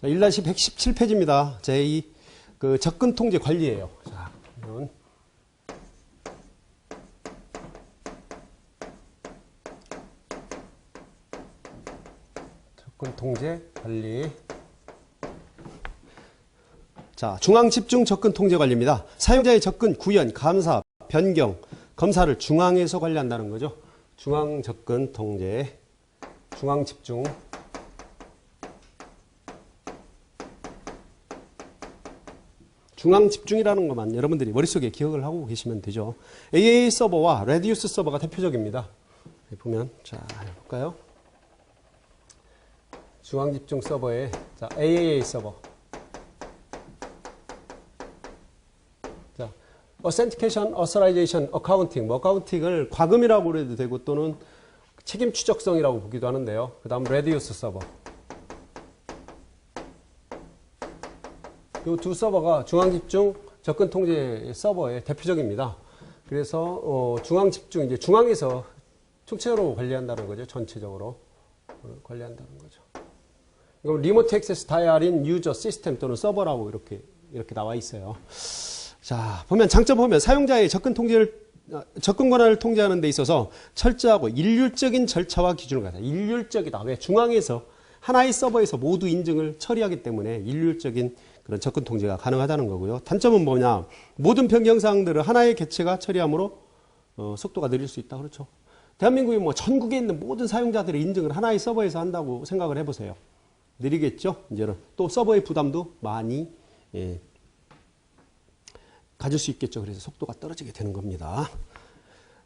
1-117페이지입니다. 제2 그 접근 통제 관리예요. 자, 그러면 접근 통제 관리. 자, 중앙 집중 접근 통제 관리입니다. 사용자의 접근, 구현, 감사, 변경, 검사를 중앙에서 관리한다는 거죠. 중앙 접근 통제, 중앙 집중. 중앙 집중이라는 것만 여러분들이 머릿속에 기억을 하고 계시면 되죠. AAA 서버와 레디우스 서버가 대표적입니다. 보면, 자, 해볼까요? 중앙 집중 서버에, 자, AAA 서버. 자, Authentication, Authorization, Accounting. 뭐, 어카운팅을 과금이라고 해도 되고 또는 책임 추적성이라고 보기도 하는데요. 그 다음, 레디우스 서버. 이 두 서버가 중앙집중 접근통제 서버의 대표적입니다. 그래서 중앙집중, 이제 중앙에서 총체적으로 관리한다는 거죠. 전체적으로 관리한다는 거죠. 이건 리모트 액세스 다이얼인 유저 시스템 또는 서버라고 이렇게 나와 있어요. 자, 보면 장점 보면 사용자의 접근 권한을 통제하는 데 있어서 철저하고 일률적인 절차와 기준을 갖다. 일률적이다. 왜? 중앙에서 하나의 서버에서 모두 인증을 처리하기 때문에 일률적인 그런 접근 통제가 가능하다는 거고요. 단점은 뭐냐? 모든 변경사항들을 하나의 객체가 처리하므로 속도가 느릴 수 있다. 그렇죠. 대한민국이 뭐 전국에 있는 모든 사용자들의 인증을 하나의 서버에서 한다고 생각을 해보세요. 느리겠죠? 이제는 또 서버의 부담도 많이 가질 수 있겠죠. 그래서 속도가 떨어지게 되는 겁니다.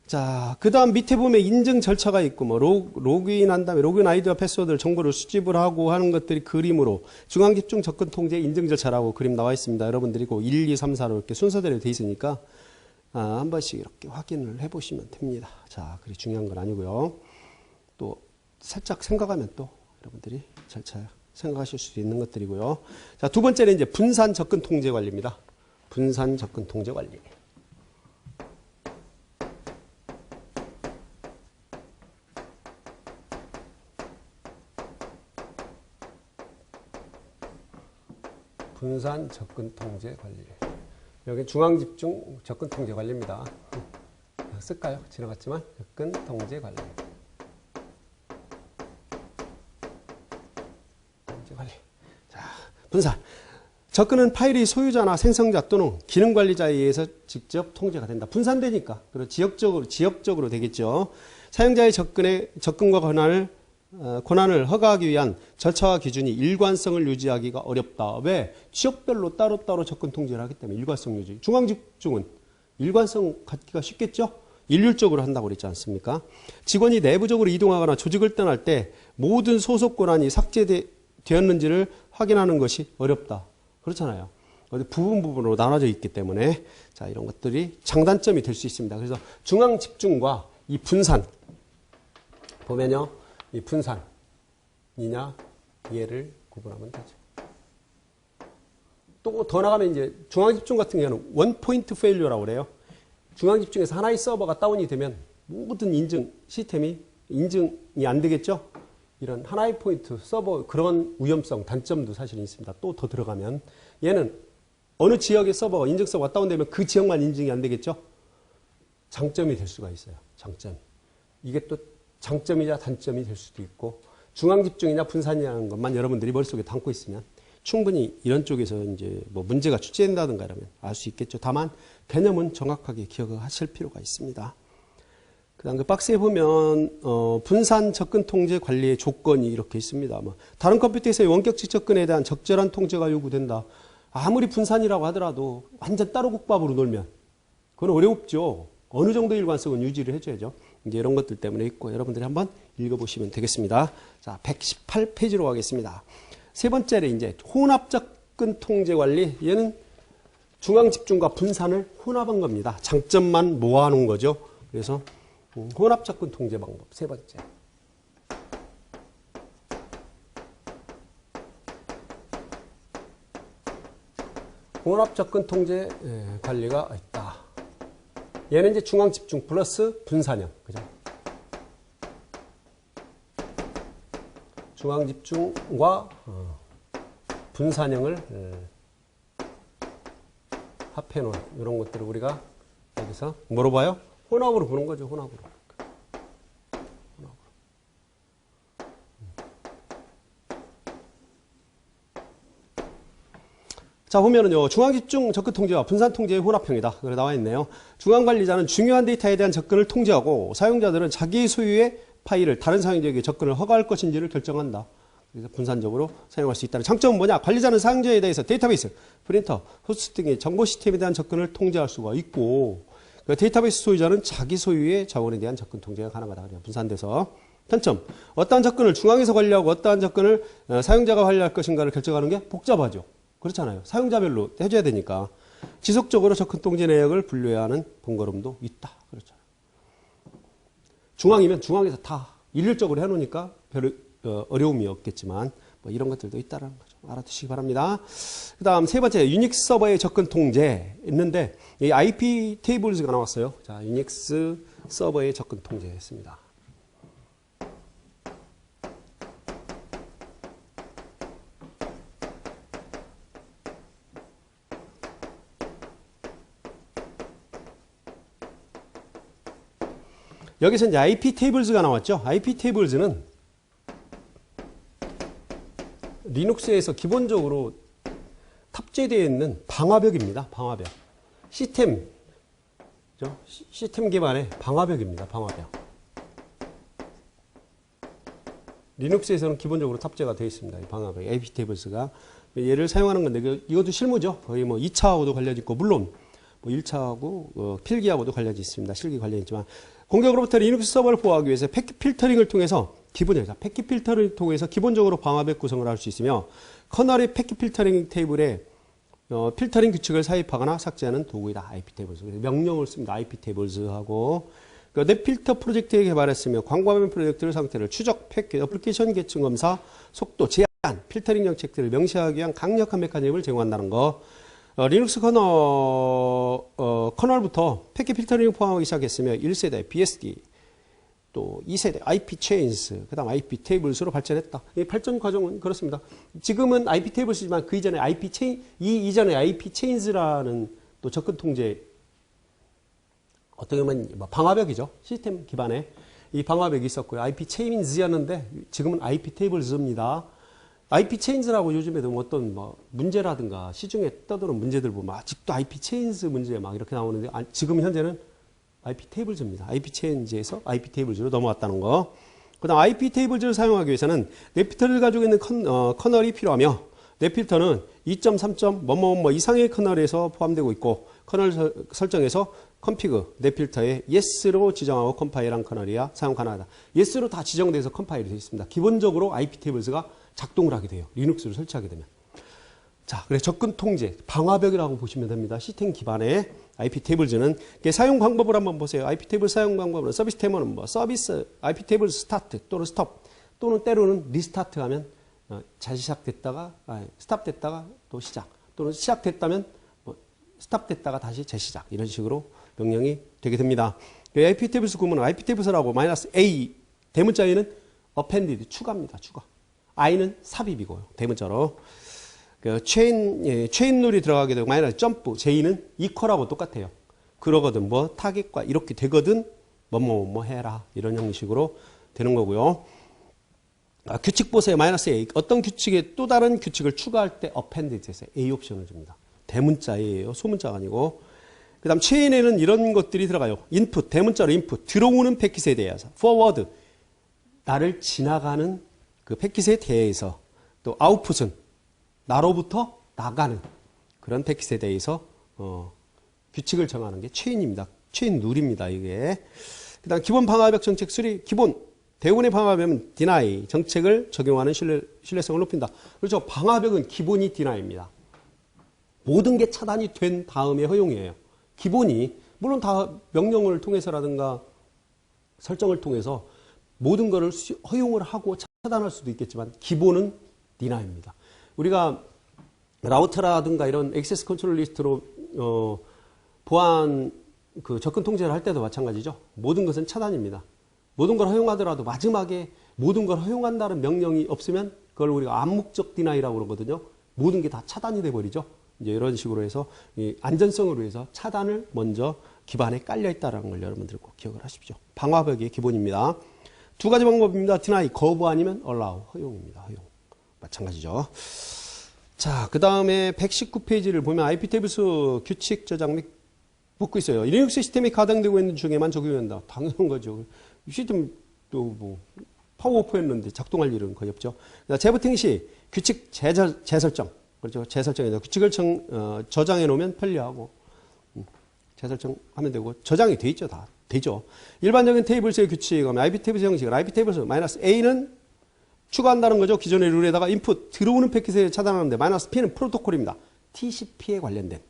자, 그 다음 밑에 보면 인증 절차가 있고, 뭐, 로그인한 다음에 로그인 아이디와 패스워드 정보를 수집을 하고 하는 것들이 그림으로 중앙집중 접근 통제 인증 절차라고 그림 나와 있습니다. 여러분들이 그 1, 2, 3, 4로 이렇게 순서대로 되어 있으니까, 한 번씩 이렇게 확인을 해 보시면 됩니다. 자, 그리 중요한 건 아니고요. 또, 살짝 생각하면 또 여러분들이 절차 생각하실 수 있는 것들이고요. 자, 두 번째는 이제 분산 접근 통제 관리입니다. 분산 접근 통제 관리. 분산 접근 통제 관리. 여기 중앙 집중 접근 통제 관리입니다. 쓸까요? 지나갔지만 접근 통제 관리. 통제 관리. 자, 분산. 접근은 파일의 소유자나 생성자 또는 기능 관리자에 의해서 직접 통제가 된다. 분산되니까. 그리고 지역적으로 되겠죠. 사용자의 접근과 권한을 허가하기 위한 절차와 기준이 일관성을 유지하기가 어렵다. 왜? 지역별로 따로따로 접근 통제를 하기 때문에 일관성 유지. 중앙집중은 일관성 갖기가 쉽겠죠? 일률적으로 한다고 그랬지 않습니까? 직원이 내부적으로 이동하거나 조직을 떠날 때 모든 소속 권한이 삭제되었는지를 확인하는 것이 어렵다. 그렇잖아요. 부분으로 나눠져 있기 때문에 자, 이런 것들이 장단점이 될 수 있습니다. 그래서 중앙집중과 이 분산 보면요. 이 분산이냐 얘를 구분하면 되죠. 또 더 나가면 이제 중앙집중 같은 경우는 원포인트 페일리어라고 그래요. 중앙집중에서 하나의 서버가 다운이 되면 모든 인증 시스템이 인증이 안 되겠죠. 이런 하나의 포인트 서버 그런 위험성 단점도 사실은 있습니다. 또 더 들어가면 얘는 어느 지역의 서버가 인증 서버가 다운되면 그 지역만 인증이 안 되겠죠. 장점이 될 수가 있어요. 장점. 이게 또 장점이냐 단점이 될 수도 있고 중앙집중이냐 분산이냐는 것만 여러분들이 머릿속에 담고 있으면 충분히 이런 쪽에서 이제 뭐 문제가 출제된다든가 이러면 알 수 있겠죠. 다만 개념은 정확하게 기억을 하실 필요가 있습니다. 그 다음 그 박스에 보면 분산 접근 통제 관리의 조건이 이렇게 있습니다. 뭐 다른 컴퓨터에서의 원격식 접근에 대한 적절한 통제가 요구된다. 아무리 분산이라고 하더라도 완전 따로 국밥으로 놀면 그건 어렵죠. 어느 정도 일관성은 유지를 해줘야죠. 이제 이런 것들 때문에 있고 여러분들이 한번 읽어보시면 되겠습니다. 자, 118페이지로 가겠습니다. 세 번째는 이제 혼합 접근 통제 관리. 얘는 중앙 집중과 분산을 혼합한 겁니다. 장점만 모아놓은 거죠. 그래서 혼합 접근 통제 방법 세 번째. 혼합 접근 통제 관리가 있다. 얘는 이제 중앙 집중 플러스 분산형, 그죠? 중앙 집중과 분산형을 합해놓은 이런 것들을 우리가 여기서 뭐로 봐요? 혼합으로 보는 거죠. 혼합으로. 자, 보면은요, 중앙집중 접근 통제와 분산 통제의 혼합형이다. 그래 나와 있네요. 중앙관리자는 중요한 데이터에 대한 접근을 통제하고 사용자들은 자기 소유의 파일을 다른 사용자에게 접근을 허가할 것인지를 결정한다. 그래서 분산적으로 사용할 수 있다는 장점은 뭐냐? 관리자는 사용자에 대해서 데이터베이스, 프린터, 호스트 등의 정보 시스템에 대한 접근을 통제할 수가 있고, 데이터베이스 소유자는 자기 소유의 자원에 대한 접근 통제가 가능하다. 그래요. 분산돼서. 단점, 어떠한 접근을 중앙에서 관리하고 어떠한 접근을 사용자가 관리할 것인가를 결정하는 게 복잡하죠. 그렇잖아요. 사용자별로 해줘야 되니까. 지속적으로 접근 통제 내역을 분류해야 하는 번거로움도 있다. 그렇잖아요. 중앙이면 중앙에서 다 일률적으로 해놓으니까 별 어려움이 없겠지만 뭐 이런 것들도 있다는 거죠. 알아두시기 바랍니다. 그 다음 세 번째, 유닉스 서버의 접근 통제 있는데 이 IP 테이블즈가 나왔어요. 자, 유닉스 서버의 접근 통제했습니다. 여기서 이제 IP 테이블즈가 나왔죠. IP 테이블즈는 리눅스에서 기본적으로 탑재되어 있는 방화벽입니다. 방화벽. 시스템 기반의 방화벽입니다. 방화벽. 리눅스에서는 기본적으로 탑재가 되어 있습니다. 이 방화벽. IP 테이블즈가. 얘를 사용하는 건데, 이것도 실무죠. 거의 뭐 2차하고도 관련이 있고, 물론 뭐 1차하고 필기하고도 관련이 있습니다. 실기 관련이 있지만, 공격으로부터 리눅스 서버를 보호하기 위해서 패킷 필터링을 통해서 패킷 필터를 통해서 기본적으로 방화벽 구성을 할 수 있으며 커널의 패킷 필터링 테이블에 필터링 규칙을 삽입하거나 삭제하는 도구이다. IP 테이블즈. 명령을 씁니다. IP 테이블즈하고 넷필터 프로젝트에 개발했으며 광범위한 프로젝트의 상태를 추적, 패킷, 어플리케이션 계층 검사, 속도, 제한, 필터링 정책들을 명시하기 위한 강력한 메커니즘을 제공한다는 거. 리눅스 커널부터 패킷 필터링을 포함하기 시작했으며 1세대 BSD, 또 2세대 IP 체인스, 그 다음 IP 테이블스로 발전했다. 이 발전 과정은 그렇습니다. 지금은 IP 테이블스지만 그 이전에 이전에 IP 체인스라는 또 접근 통제, 어떻게 보면 방화벽이죠. 시스템 기반의 이 방화벽이 있었고요. IP 체인스였는데 지금은 IP 테이블스입니다. IP 체인즈라고 요즘에도 어떤 뭐 문제라든가 시중에 떠도는 문제들 보면 아직도 IP 체인즈 문제 막 이렇게 나오는데 지금 현재는 IP 테이블즈입니다. IP 체인즈에서 IP 테이블즈로 넘어왔다는 거. 그 다음 IP 테이블즈를 사용하기 위해서는 넷필터를 가지고 있는 커널이 필요하며 넷필터는 2.3. 뭐뭐 이상의 커널에서 포함되고 있고 커널 설정에서 컴피그 넷필터에 yes로 지정하고 컴파일한 커널이야 사용 가능하다. yes로 다 지정돼서 컴파일이 되어 있습니다. 기본적으로 IP 테이블즈가 작동을 하게 돼요. 리눅스를 설치하게 되면. 자, 그래서 접근 통제, 방화벽이라고 보시면 됩니다. 시스템 기반의 IP 테이블즈는 사용 방법을 한번 보세요. IP 테이블 사용 방법은 서비스 테머는 뭐 서비스, IP 테이블 스타트 또는 스톱 또는 때로는 리스타트 하면 재시작됐다가 스탑됐다가 또 시작 또는 시작됐다면 스탑 됐다가 다시 재시작 이런 식으로 명령이 되게 됩니다. IP 테이블스 구문은 IP 테이블스라고 -a 대문자 A는 appended 추가입니다. 추가. I는 삽입이고요. 대문자로. 체인 룰이 들어가게 되고 마이너스 점프 J는 이퀄하고 똑같아요. 그러거든 뭐 타겟과 이렇게 되거든 뭐 해라 이런 형식으로 되는 거고요. 규칙 보세요. -a 어떤 규칙에 또 다른 규칙을 추가할 때 appended에서 A 옵션을 줍니다. 대문자예요. 소문자가 아니고. 그 다음 체인에는 이런 것들이 들어가요. 인풋 대문자로 인풋 들어오는 패킷에 대해서 forward 나를 지나가는 그 패킷에 대해서 또 아웃풋은 나로부터 나가는 그런 패킷에 대해서 규칙을 정하는 게 체인입니다. 체인 룰입니다. 이게. 그 다음 기본 방화벽 정책 수립 기본 대부분의 방화벽은 deny 정책을 적용하는 신뢰성을 높인다. 그렇죠. 방화벽은 기본이 deni입니다. 모든 게 차단이 된 다음에 허용이에요. 기본이 물론 다 명령을 통해서라든가 설정을 통해서 모든 것을 허용을 하고 차단할 수도 있겠지만 기본은 deni입니다. 우리가 라우터라든가 이런 액세스 컨트롤 리스트로 보안 그 접근 통제를 할 때도 마찬가지죠. 모든 것은 차단입니다. 모든 걸 허용하더라도 마지막에 모든 걸 허용한다는 명령이 없으면 그걸 우리가 암묵적 deni라고 그러거든요. 모든 게 다 차단이 돼 버리죠. 이제 이런 식으로 해서 이 안전성을 위해서 차단을 먼저 기반에 깔려 있다는 걸 여러분들 꼭 기억을 하십시오. 방화벽이 기본입니다. 두 가지 방법입니다. deny, 거부 아니면 allow, 허용입니다. 허용. 마찬가지죠. 자, 그 다음에 119페이지를 보면 IP테이블스 규칙 저장 및 붙고 있어요. 리눅스 시스템이 가동되고 있는 중에만 적용된다. 당연한 거죠. 시스템 또 뭐 파워오프였는데 작동할 일은 거의 없죠. 재부팅 시 규칙 재설정. 그렇죠. 재설정에서 규칙을 저장해 놓으면 편리하고 재설정하면 되고 저장이 돼 있죠. 다 되죠. 일반적인 테이블스의 규칙, IP테이블스 형식은 IP테이블스 -A는 추가한다는 거죠. 기존의 룰에다가 인풋 들어오는 패킷을 차단하는데 -P는 프로토콜입니다. TCP에 관련된.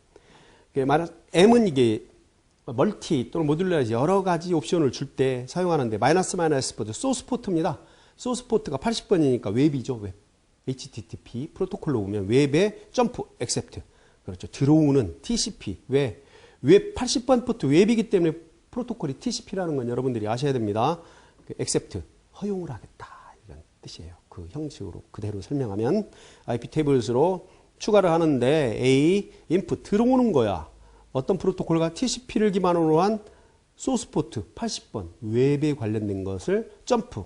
M은 이게 멀티 또는 모듈러라지 여러 가지 옵션을 줄 때 사용하는데 포트, 소스 포트입니다. 소스 포트가 80번이니까 웹이죠. 웹. HTTP 프로토콜로 보면 웹에 점프, 액셉트. 그렇죠. 들어오는 TCP, 웹 80번 포트 웹이기 때문에 프로토콜이 TCP라는 건 여러분들이 아셔야 됩니다. 액셉트, 허용을 하겠다. 이런 뜻이에요. 그 형식으로 그대로 설명하면 IP테이블스로 추가를 하는데 A, 인풋 들어오는 거야. 어떤 프로토콜과 TCP를 기반으로 한 소스 포트 80번 웹에 관련된 것을 점프,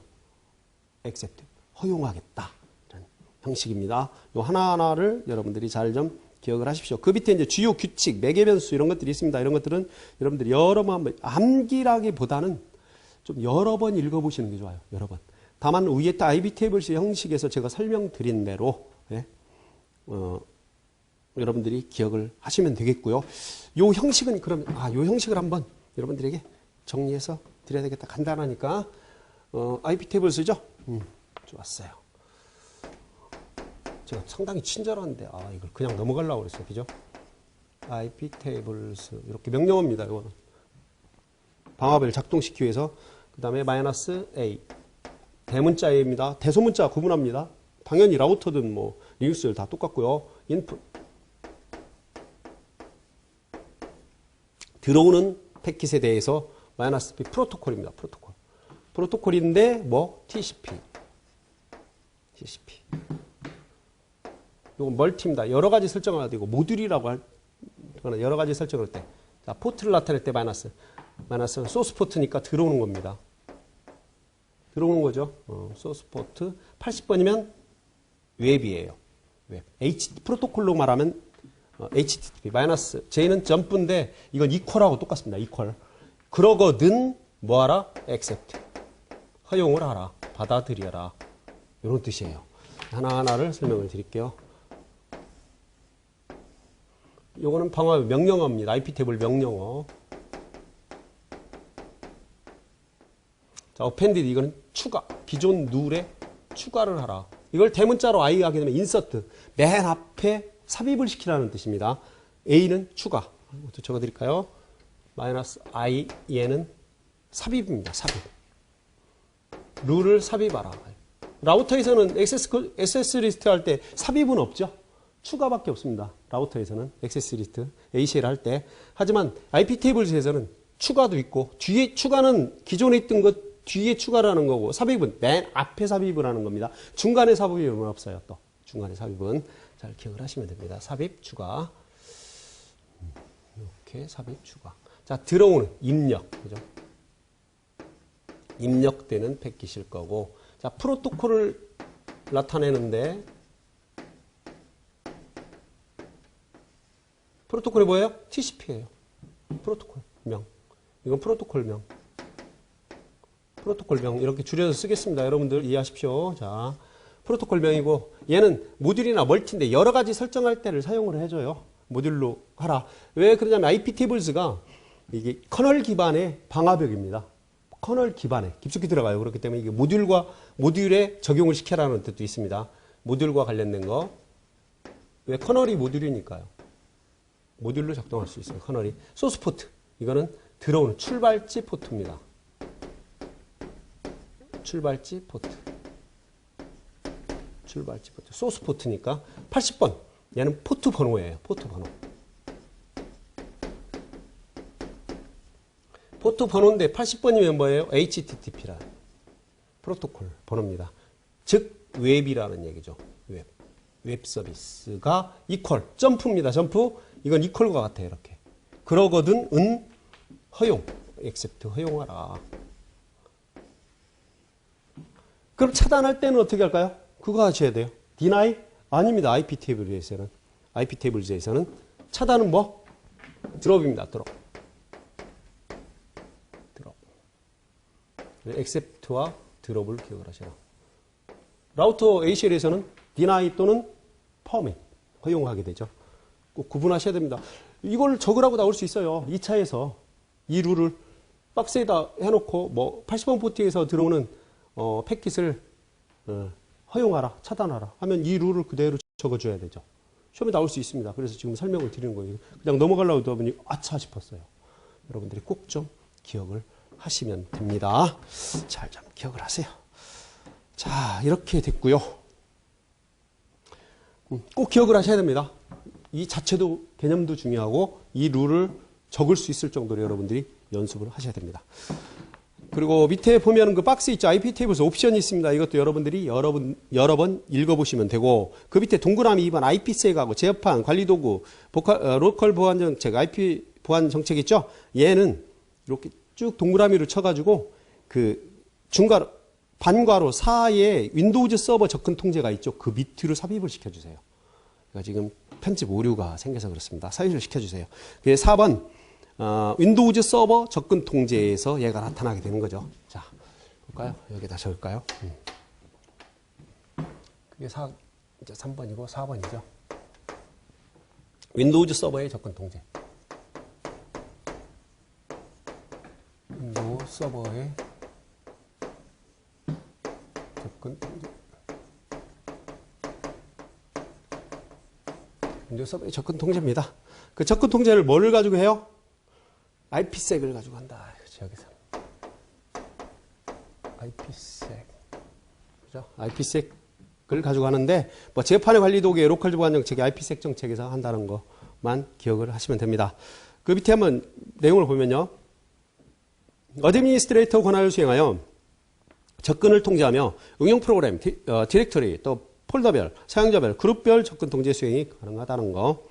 액셉트, 허용하겠다. 이런 형식입니다. 요 하나하나를 여러분들이 잘 좀 기억을 하십시오. 그 밑에 이제 주요 규칙, 매개 변수 이런 것들이 있습니다. 이런 것들은 여러분들이 여러 번 한번 암기라기보다는 좀 여러 번 읽어보시는 게 좋아요. 여러 번. 다만 위에 IP테이블스 형식에서 제가 설명드린 대로 여러분들이 기억을 하시면 되겠고요. 요 형식은 그럼 요 형식을 한번 여러분들에게 정리해서 드려야 되겠다. 간단하니까 IP테이블스죠. 좋았어요. 제가 상당히 친절한데 이걸 그냥 넘어가려고 그랬어요. 그죠? IP테이블스 이렇게 명령어입니다. 이거는 방화벽을 작동시키기 위해서 그 다음에 -A 대문자 A입니다. 대소문자 구분합니다. 당연히 라우터든 뭐 리눅스들 다 똑같고요. 인풋 들어오는 패킷에 대해서 -P 프로토콜입니다. 프로토콜인데 뭐 TCP 이건 멀티입니다. 여러 가지 설정을 하고 모듈이라고 할 여러 가지 설정을 할 때 자, 포트를 나타낼 때 마이너스 소스 포트니까 들어오는 겁니다. 들어오는 거죠. 소스 포트 80번이면 웹이에요. 웹. 프로토콜로 말하면 HTTP J는 점프인데 이건 equal하고 똑같습니다. equal. 그러거든 뭐하라? accept. 허용을 하라. 받아들여라. 이런 뜻이에요. 하나하나를 설명을 드릴게요. 요거는 방화벽 명령어입니다. IP테이블 명령어. 자, appended 이거는 추가. 기존 룰에 추가를 하라. 이걸 대문자로 I 하게 되면 insert. 맨 앞에 삽입을 시키라는 뜻입니다. A는 추가. 이것도 적어드릴까요? -I 얘는 삽입입니다. 삽입. 룰을 삽입하라. 라우터에서는 액세스 리스트 할 때 삽입은 없죠. 추가밖에 없습니다. 라우터에서는 액세스 리스트 ACL 할 때. 하지만 IP테이블스에서는 추가도 있고 뒤에 추가는 기존에 있던 것 뒤에 추가를 하는 거고 삽입은 맨 앞에 삽입을 하는 겁니다. 중간에 삽입은 없어요. 또 중간에 삽입은 잘 기억을 하시면 됩니다. 삽입 추가 이렇게 삽입 추가. 자, 들어오는 입력 그죠? 입력되는 패킷일 거고 자, 프로토콜을 나타내는데 프로토콜이 뭐예요? TCP예요. 프로토콜 명. 이건 프로토콜 명. 프로토콜 명 이렇게 줄여서 쓰겠습니다. 여러분들 이해하십시오. 자, 프로토콜 명이고 얘는 모듈이나 멀티인데 여러 가지 설정할 때를 사용을 해줘요. 모듈로 하라. 왜 그러냐면 IP테이블스가 이게 커널 기반의 방화벽입니다. 커널 기반에 깊숙이 들어가요. 그렇기 때문에 이게 모듈에 적용을 시켜라는 뜻도 있습니다. 모듈과 관련된 거. 왜 커널이 모듈이니까요. 모듈로 작동할 수 있어요. 커널이. 소스 포트. 이거는 들어오는 출발지 포트입니다. 출발지 포트. 출발지 포트. 소스 포트니까 80번. 얘는 포트 번호예요. 포트 번호. 포트 번호인데 80번이면 뭐예요? HTTP라는 프로토콜 번호입니다. 즉 웹이라는 얘기죠. 웹. 웹 서비스가 이퀄 점프입니다. 점프. 이건 이퀄과 같아요. 이렇게. 그러거든 은 허용. accept 허용하라. 그럼 차단할 때는 어떻게 할까요? 그거 하셔야 돼요. deny? 아닙니다. IP 테이블즈에서는 차단은 뭐? 드롭입니다. 드롭. accept와 드롭을 기억을 하셔라. 라우터 ACL에서는 deny 또는 permit 허용하게 되죠. 꼭 구분하셔야 됩니다. 이걸 적으라고 나올 수 있어요. 2차에서 이 룰을 박스에다 해놓고 뭐 80번 포트에서 들어오는 패킷을 허용하라, 차단하라 하면 이 룰을 그대로 적어줘야 되죠. 시험에 나올 수 있습니다. 그래서 지금 설명을 드리는 거예요. 그냥 넘어가려고 하다 보니 아차 싶었어요. 여러분들이 꼭 좀 기억을 하시면 됩니다. 잘 좀 기억을 하세요. 자, 이렇게 됐고요. 꼭 기억을 하셔야 됩니다. 이 자체도 개념도 중요하고 이 룰을 적을 수 있을 정도로 여러분들이 연습을 하셔야 됩니다. 그리고 밑에 보면 그 박스 있죠. IP 테이블에서 옵션이 있습니다. 이것도 여러분들이 여러 번 읽어보시면 되고 그 밑에 동그라미 2번 IPsek하고 제어판, 관리도구, 로컬 보안 정책, IP 보안 정책 있죠. 얘는 이렇게 쭉 동그라미로 쳐가지고 그 중괄호, 반괄호 사이에 윈도우즈 서버 접근 통제가 있죠. 그 밑으로 삽입을 시켜주세요. 그러니까 지금 편집 오류가 생겨서 그렇습니다. 삽입을 시켜주세요. 4번 윈도우즈 서버 접근 통제에서 얘가 나타나게 되는 거죠. 자, 볼까요? 여기다 적을까요? 그게 이제 3번이고 4번이죠. 윈도우즈 서버의 접근 통제. 윈도우 서버의 접근 통제. 윈도우 서버의 접근 통제입니다. 그 접근 통제를 뭐를 가지고 해요? IPsek을 가지고 한다. 그렇죠, 여기서. IPsec. 그죠? IPsek을 가지고 하는데, 뭐, 재판의 관리 도구의 로컬 보안 정책이 IPsec 정책에서 한다는 것만 기억을 하시면 됩니다. 그 밑에 한번 내용을 보면요. 어드미니스트레이터 권한을 수행하여 접근을 통제하며 응용 프로그램, 디렉터리, 또 폴더별, 사용자별, 그룹별 접근 통제 수행이 가능하다는 거.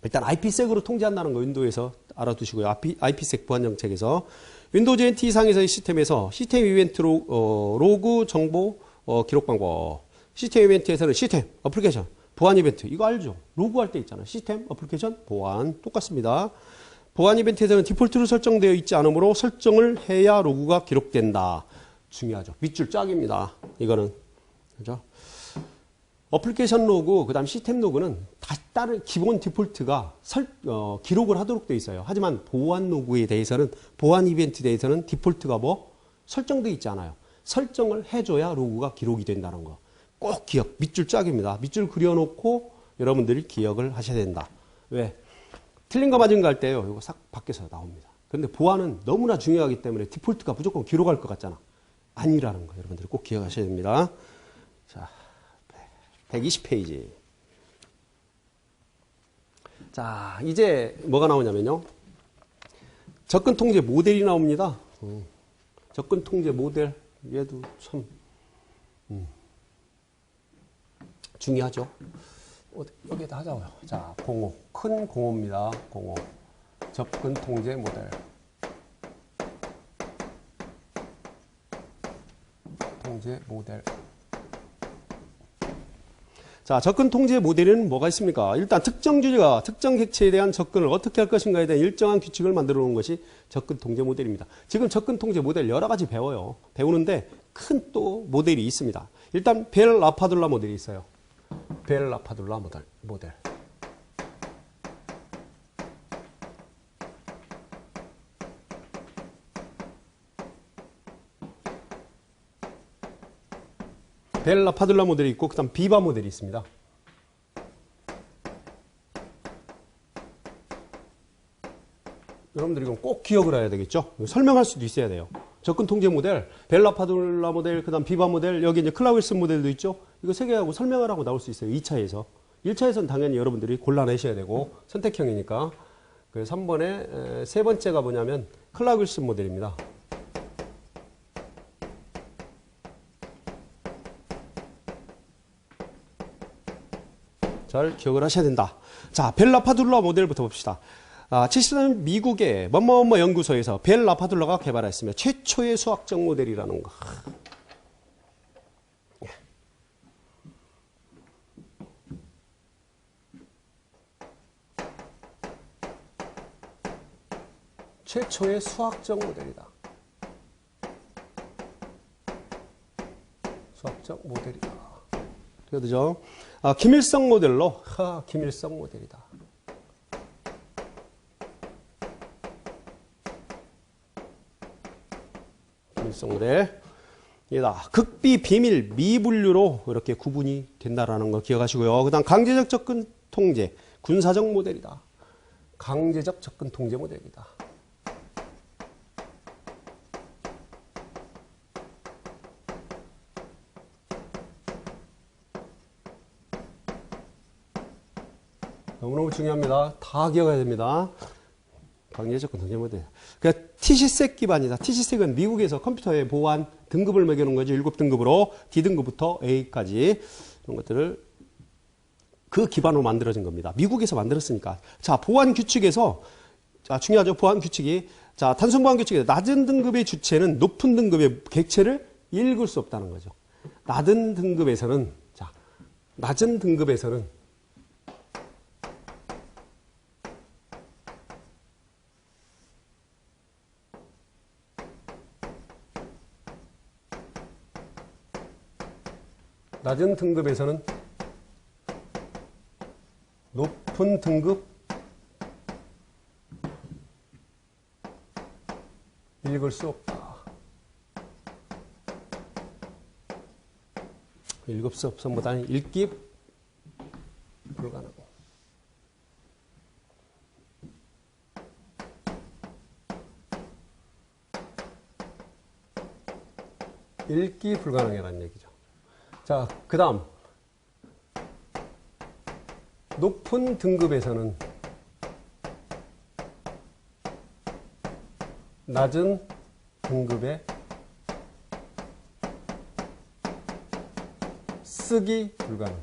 일단 IPsek으로 통제한다는 거 윈도우에서 알아두시고요. IPsec 보안 정책에서 윈도우즈 NT 이상에서의 시스템에서 시스템 이벤트 로그 정보 기록 방법. 시스템 이벤트에서는 시스템, 어플리케이션, 보안 이벤트. 이거 알죠? 로그할 때 있잖아요. 시스템, 어플리케이션, 보안. 똑같습니다. 보안 이벤트에서는 디폴트로 설정되어 있지 않으므로 설정을 해야 로그가 기록된다. 중요하죠. 밑줄 짝입니다. 이거는. 그죠? 어플리케이션 로그, 그 다음 시스템 로그는 다 다른 기본 디폴트가 기록을 하도록 되어 있어요. 하지만 보안 로그에 대해서는, 보안 이벤트에 대해서는 디폴트가 뭐? 설정되어 있지 않아요. 설정을 해줘야 로그가 기록이 된다는 거. 꼭 기억, 밑줄 짝입니다. 밑줄 그려놓고 여러분들이 기억을 하셔야 된다. 왜? 틀린 거 맞은 거 할 때요. 이거 싹 밖에서 나옵니다. 그런데 보안은 너무나 중요하기 때문에 디폴트가 무조건 기록할 것 같잖아. 아니라는 거 여러분들이 꼭 기억하셔야 됩니다. 자. 120페이지. 자, 이제 뭐가 나오냐면요. 접근 통제 모델이 나옵니다. 접근 통제 모델. 얘도 참, 중요하죠. 여기에다 하자고요. 자, 05. 큰 05입니다. 05. 접근 통제 모델. 통제 모델. 자, 접근 통제 모델에는 뭐가 있습니까? 일단 특정 주제가 특정 객체에 대한 접근을 어떻게 할 것인가에 대한 일정한 규칙을 만들어 놓은 것이 접근 통제 모델입니다. 지금 접근 통제 모델 여러 가지 배워요. 배우는데 큰 또 모델이 있습니다. 일단 벨 라파둘라 모델이 있어요. 벨 라파둘라 모델. 벨 라파둘라 모델이 있고 그 다음 비바 모델이 있습니다. 여러분들이 이건 꼭 기억을 해야 되겠죠? 설명할 수도 있어야 돼요. 접근 통제 모델, 벨 라파둘라 모델, 그 다음 비바 모델, 여기 이제 클라우 윌슨 모델도 있죠? 이거 세 개하고 설명하라고 나올 수 있어요. 2차에서. 1차에서는 당연히 여러분들이 골라내셔야 되고 선택형이니까. 그 3번에 세 번째가 뭐냐면 클라우 윌슨 모델입니다. 잘 기억을 하셔야 된다. 자, 벨 라파둘라 모델부터 봅시다. 70년 미국의 뭐뭐뭐 연구소에서 벨 라파둘라가 개발했으며 최초의 수학적 모델이라는 거. 최초의 수학적 모델이다. 수학적 모델이다. 그죠? 김일성 모델로, 김일성 모델이다. 김일성 모델. 이다. 극비, 비밀, 미분류로 이렇게 구분이 된다라는 거 기억하시고요. 그 다음 강제적 접근 통제, 군사적 모델이다. 강제적 접근 통제 모델이다. 너무너무 중요합니다. 다 기억해야 됩니다. 강제적 접근 통제 모델. 그러니까 TCSEC 기반이다. TCSEC은 미국에서 컴퓨터의 보안 등급을 매겨놓은 거죠. 7등급으로 D등급부터 A까지 이런 것들을 그 기반으로 만들어진 겁니다. 미국에서 만들었으니까. 자, 보안 규칙에서 자, 중요하죠. 보안 규칙이. 자, 단순 보안 규칙에서 낮은 등급의 주체는 높은 등급의 객체를 읽을 수 없다는 거죠. 낮은 등급에서는 높은 등급 읽을 수 없다. 읽을 수 없음보다는 읽기 불가능하고. 읽기 불가능이라는 얘기죠. 자, 그 다음 높은 등급에서는 낮은 등급에 쓰기 불가능.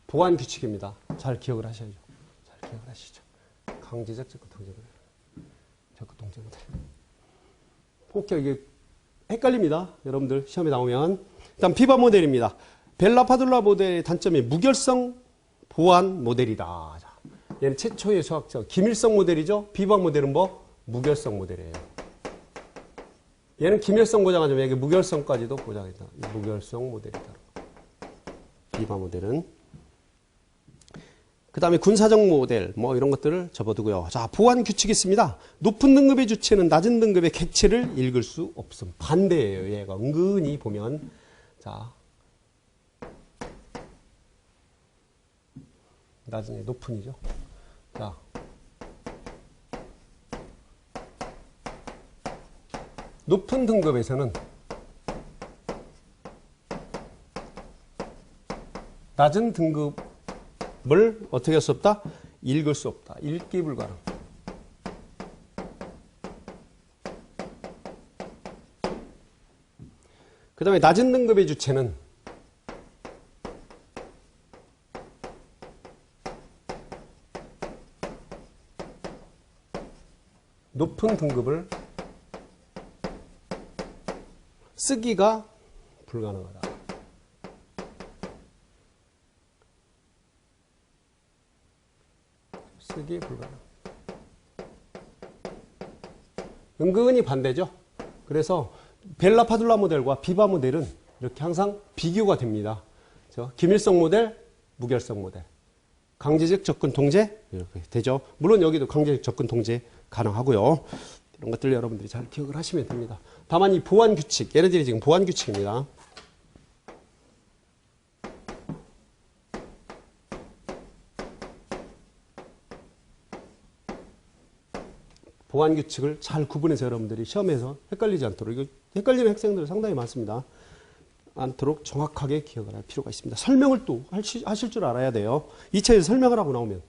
보안 규칙입니다. 잘 기억을 하셔야죠. 잘 기억을 하시죠. 강제적 접근 통제 모델. 접근 통제 모델. 혹여 이게 헷갈립니다. 여러분들 시험에 나오면. 일단 비바 모델입니다. 벨 라파둘라 모델의 단점이 무결성 보안 모델이다. 자, 얘는 최초의 수학적 김일성 모델이죠. 비바 모델은 뭐? 무결성 모델이에요. 얘는 김일성 보장하지만 여기 무결성까지도 보장했다. 무결성 모델이다. 비바 모델은. 그 다음에 군사적 모델, 뭐 이런 것들을 접어두고요. 자, 보안 규칙이 있습니다. 높은 등급의 주체는 낮은 등급의 객체를 읽을 수 없음. 반대예요. 얘가 은근히 보면. 자, 낮은, 높은이죠. 자, 높은 등급에서는 낮은 등급을 어떻게 할 수 없다? 읽을 수 없다. 읽기 불가능. 그 다음에 낮은 등급의 주체는 높은 등급을 쓰기가 불가능하다. 쓰기 불가능. 은근히 반대죠. 그래서 벨 라파둘라 모델과 비바 모델은 이렇게 항상 비교가 됩니다. 김일성 모델, 무결성 모델. 강제적 접근 통제 이렇게 되죠. 물론 여기도 강제적 접근 통제 가능하고요. 이런 것들 여러분들이 잘 기억을 하시면 됩니다. 다만 이 보안 규칙, 얘네들이 지금 보안 규칙입니다. 보안 규칙을 잘 구분해서 여러분들이 시험에서 헷갈리지 않도록, 이거 헷갈리는 학생들 상당히 많습니다. 않도록 정확하게 기억을 할 필요가 있습니다. 설명을 또 하실 줄 알아야 돼요. 2차에서 설명을 하고 나오면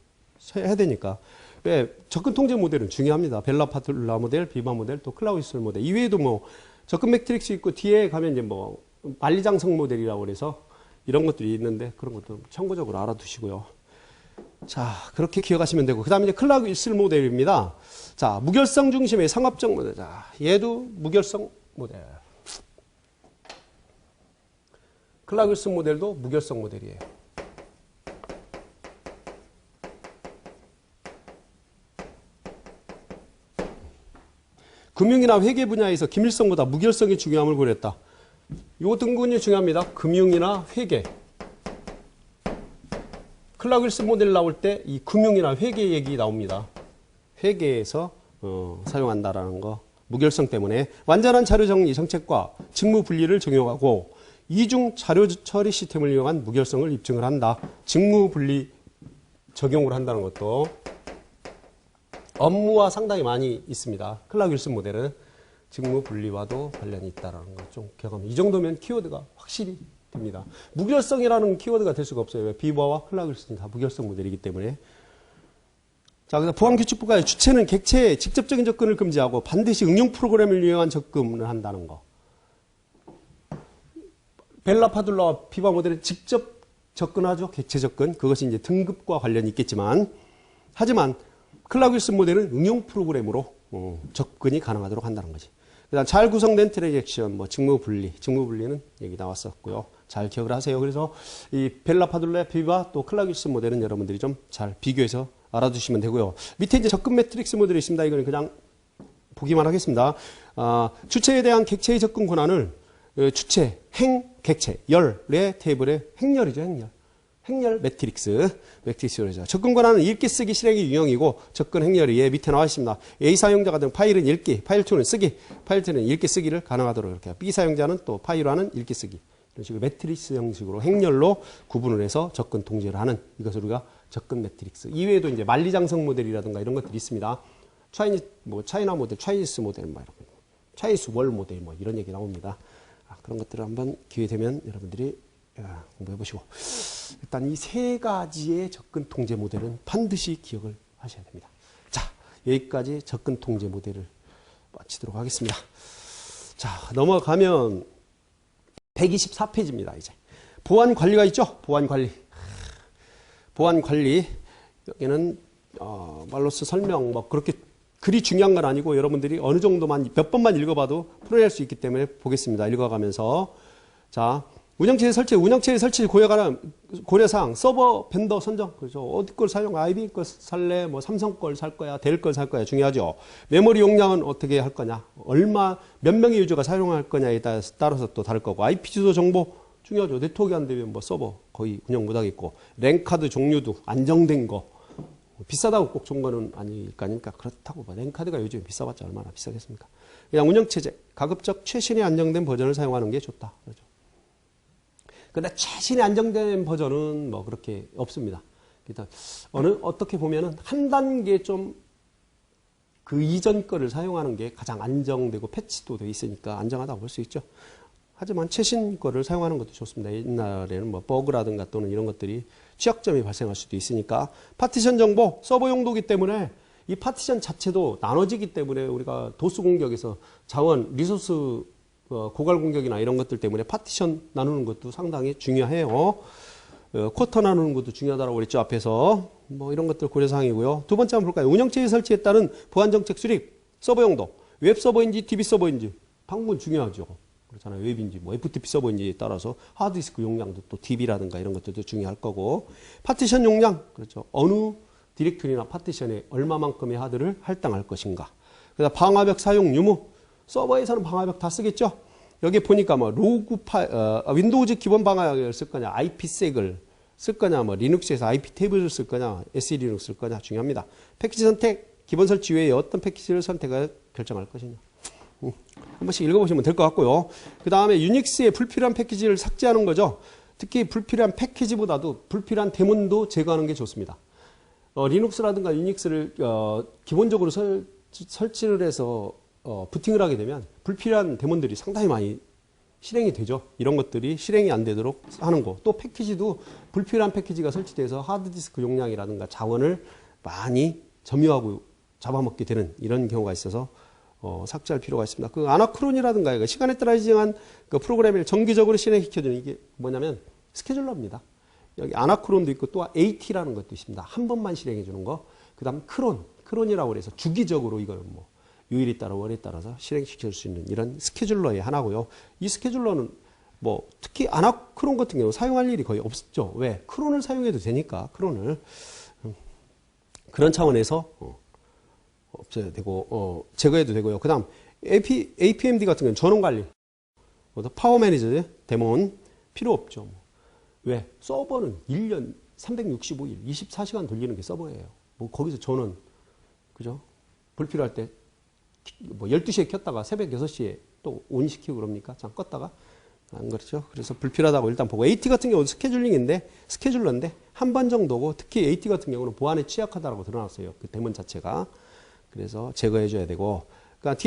해야 되니까. 왜? 접근 통제 모델은 중요합니다. 벨 라파둘라 모델, 비바 모델, 또 클라우이스 모델. 이외에도 뭐 접근 매트릭스 있고 뒤에 가면 이제 뭐 만리장성 모델이라고 그래서 이런 것들이 있는데 그런 것도 참고적으로 알아두시고요. 자, 그렇게 기억하시면 되고, 그 다음에 이제 클라그 윌슨 모델입니다. 자, 무결성 중심의 상업적 모델. 자, 얘도 무결성 모델. 클라그 윌슨 모델도 무결성 모델이에요. 금융이나 회계 분야에서 기밀성보다 무결성이 중요함을 고렸다. 이것도 은근히 중요합니다. 금융이나 회계. 클라그 윌슨 모델 나올 때 이 금융이나 회계 얘기 나옵니다. 회계에서 사용한다라는 거. 무결성 때문에 완전한 자료 정리 정책과 직무 분리를 적용하고 이중 자료 처리 시스템을 이용한 무결성을 입증을 한다. 직무 분리 적용을 한다는 것도 업무와 상당히 많이 있습니다. 클라그 윌슨 모델은 직무 분리와도 관련이 있다는 거 좀 기억하면 이 정도면 키워드가 확실히 됩니다. 무결성이라는 키워드가 될 수가 없어요. 비버와 클라그 윌슨이 다 무결성 모델이기 때문에. 자, 그래서 보안규칙부가의 주체는 객체의 직접적인 접근을 금지하고 반드시 응용 프로그램을 이용한 접근을 한다는 거. 벨라 파둘라와 비바 모델은 직접 접근하죠. 객체 접근. 그것이 이제 등급과 관련이 있겠지만, 하지만 클라그 윌슨 모델은 응용 프로그램으로 접근이 가능하도록 한다는 거지. 그다음 잘 구성된 트랜잭션, 뭐 직무 분리는 얘기 나왔었고요. 잘 기억을 하세요. 그래서 이 벨라 파둘라 비바 또 클라그 윌슨 모델은 여러분들이 좀 잘 비교해서 알아두시면 되고요. 밑에 이제 접근 매트릭스 모델이 있습니다. 이거는 그냥 보기만 하겠습니다. 주체에 대한 객체의 접근 권한을 주체, 행, 객체, 열의 테이블의 행렬이죠. 행렬 매트릭스로 해서 접근 권한은 읽기, 쓰기, 실행이 유형이고 접근 행렬이 예 밑에 나와 있습니다. A 사용자가 된 파일은 읽기, 파일 2는 쓰기, 파일 3는 읽기, 쓰기를 가능하도록 이렇게 B 사용자는 또 파일 1은 읽기, 쓰기 이런 식으로 매트릭스 형식으로 행렬로 구분을 해서 접근 통제를 하는 이것을 우리가 접근 매트릭스. 이외에도 이제 만리장성 모델이라든가 이런 것들이 있습니다. 차이나 모델, 차이니스 모델, 뭐 이런 차이니스 월 모델 뭐 이런 얘기 나옵니다. 그런 것들을 한번 기회 되면 여러분들이 공부해 보시고 일단 이 세 가지의 접근 통제 모델은 반드시 기억을 하셔야 됩니다. 자, 여기까지 접근 통제 모델을 마치도록 하겠습니다. 자, 넘어가면 124페이지입니다. 이제 보안 관리가 있죠. 보안 관리 여기는 말로써 설명 뭐 그렇게 글이 중요한 건 아니고 여러분들이 어느 정도만 몇 번만 읽어봐도 풀어낼 수 있기 때문에 보겠습니다. 읽어가면서 자. 운영체제 설치 고려사항, 서버 벤더 선정. 그렇죠. 어디 걸 사용, IBM 걸 살래, 뭐 삼성 걸 살 거야, 델 걸 살 거야. 중요하죠. 메모리 용량은 어떻게 할 거냐, 몇 명의 유저가 사용할 거냐에 따라서 또 다를 거고, IP 주소 정보 중요하죠. 네트워크가 안 되면 뭐 서버 거의 운영 못 하겠고, 랜카드 종류도 안정된 거. 비싸다고 꼭 좋은 거는 아닐 거 아닙니까? 그렇다고 봐. 랜카드가 요즘 비싸봤자 얼마나 비싸겠습니까? 그냥 운영체제, 가급적 최신의 안정된 버전을 사용하는 게 좋다. 그렇죠. 근데 최신의 안정된 버전은 뭐 그렇게 없습니다. 일단 어떻게 보면은 한 단계 좀 그 이전 거를 사용하는 게 가장 안정되고 패치도 돼 있으니까 안정하다고 볼 수 있죠. 하지만 최신 거를 사용하는 것도 좋습니다. 옛날에는 뭐 버그라든가 또는 이런 것들이 취약점이 발생할 수도 있으니까 파티션 정보 서버 용도이기 때문에 이 파티션 자체도 나눠지기 때문에 우리가 도스 공격에서 자원 리소스 고갈 공격이나 이런 것들 때문에 파티션 나누는 것도 상당히 중요해요. 쿼터 나누는 것도 중요하다고 그랬죠. 앞에서 뭐 이런 것들 고려사항이고요. 두 번째 한번 볼까요? 운영체제 설치에 따른 보안정책 수립, 서버 용도, 웹 서버인지 DB 서버인지 방문 중요하죠. 그렇잖아요. 웹인지 뭐 FTP 서버인지에 따라서 하드디스크 용량도 또 DB라든가 이런 것들도 중요할 거고, 파티션 용량, 그렇죠. 어느 디렉토리나 파티션에 얼마만큼의 하드를 할당할 것인가. 그다음 방화벽 사용 유무. 서버에서는 방화벽 다 쓰겠죠? 여기 보니까 뭐 윈도우즈 기본 방화벽을 쓸 거냐, IP색을 쓸 거냐, 뭐 리눅스에서 IP 탭을 쓸 거냐, SE 리눅스 쓸 거냐 중요합니다. 패키지 선택, 기본 설치 외에 어떤 패키지를 선택할 결정할 것이냐. 한 번씩 읽어보시면 될 것 같고요. 그 다음에 유닉스의 불필요한 패키지를 삭제하는 거죠. 특히 불필요한 패키지보다도 불필요한 데몬도 제거하는 게 좋습니다. 리눅스라든가 유닉스를 기본적으로 설치를 해서 부팅을 하게 되면 불필요한 데몬들이 상당히 많이 실행이 되죠. 이런 것들이 실행이 안 되도록 하는 거. 또 패키지도 불필요한 패키지가 설치돼서 하드디스크 용량이라든가 자원을 많이 점유하고 잡아먹게 되는 이런 경우가 있어서 삭제할 필요가 있습니다. 그 아나크론이라든가 시간에 따라 지정한 그 프로그램을 정기적으로 실행시켜주는 이게 뭐냐면 스케줄러입니다. 여기 아나크론도 있고 또 AT라는 것도 있습니다. 한 번만 실행해 주는 거. 그 다음 크론이라고 해서 주기적으로 이걸 뭐 요일에 따라 월에 따라서 실행시킬 수 있는 이런 스케줄러의 하나고요. 이 스케줄러는 뭐 특히 아나크론 같은 경우 사용할 일이 거의 없죠. 왜? 크론을 사용해도 되니까 크론을 그런 차원에서 없어야 되고 제거해도 되고요. 그 다음 APMD 같은 경우는 전원관리 파워 매니저 데몬 필요 없죠. 왜? 서버는 1년 365일 24시간 돌리는 게 서버예요. 뭐 거기서 전원 그죠? 불필요할 때 뭐 12시에 켰다가 새벽 6시에 또 온시키고 그럽니까? 잠깐 껐다가 안 그렇죠? 그래서 불필요하다고 일단 보고 AT 같은 경우는 스케줄러인데 한 번 정도고 특히 AT 같은 경우는 보안에 취약하다고 드러났어요. 그 데몬 자체가. 그래서 제거해 줘야 되고 그러니까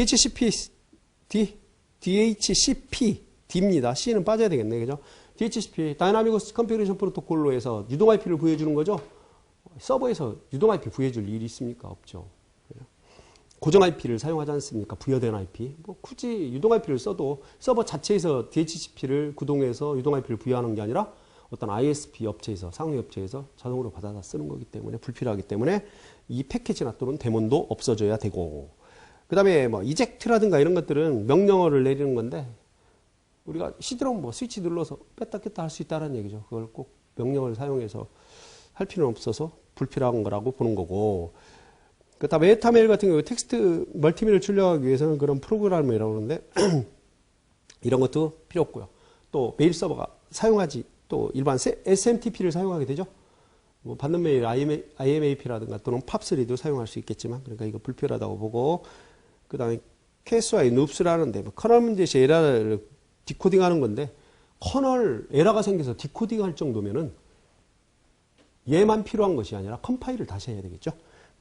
DHCPD입니다. C는 빠져야 되겠네. 그죠? DHCP 다이나믹 컨피그레이션 프로토콜로 해서 유동 IP를 구해주는 거죠. 서버에서 유동 IP 구해줄 일이 있습니까? 없죠. 고정 IP를 사용하지 않습니까? 부여된 IP. 뭐 굳이 유동 IP를 써도 서버 자체에서 DHCP를 구동해서 유동 IP를 부여하는 게 아니라 어떤 ISP 업체에서 상위 업체에서 자동으로 받아다 쓰는 거기 때문에 불필요하기 때문에 이 패키지나 또는 데몬도 없어져야 되고 그 다음에 뭐 이젝트라든가 이런 것들은 명령어를 내리는 건데 우리가 시드롬 뭐 스위치 눌러서 뺐다 꼈다 할 수 있다는 얘기죠. 그걸 꼭 명령어를 사용해서 할 필요는 없어서 불필요한 거라고 보는 거고 그 다음에 메타메일 같은 경우 텍스트 멀티메일을 출력하기 위해서는 그런 프로그램이라고 그러는데 이런 것도 필요 없고요. 또 메일 서버가 사용하지 또 일반 SMTP를 사용하게 되죠. 뭐 받는 메일 IMAP라든가 또는 팝3도 사용할 수 있겠지만 그러니까 이거 불필요하다고 보고 그 다음에 KSY 눕스라는데 뭐 커널 문제 시 에러를 디코딩하는 건데 커널 에러가 생겨서 디코딩할 정도면은 얘만 필요한 것이 아니라 컴파일을 다시 해야 되겠죠.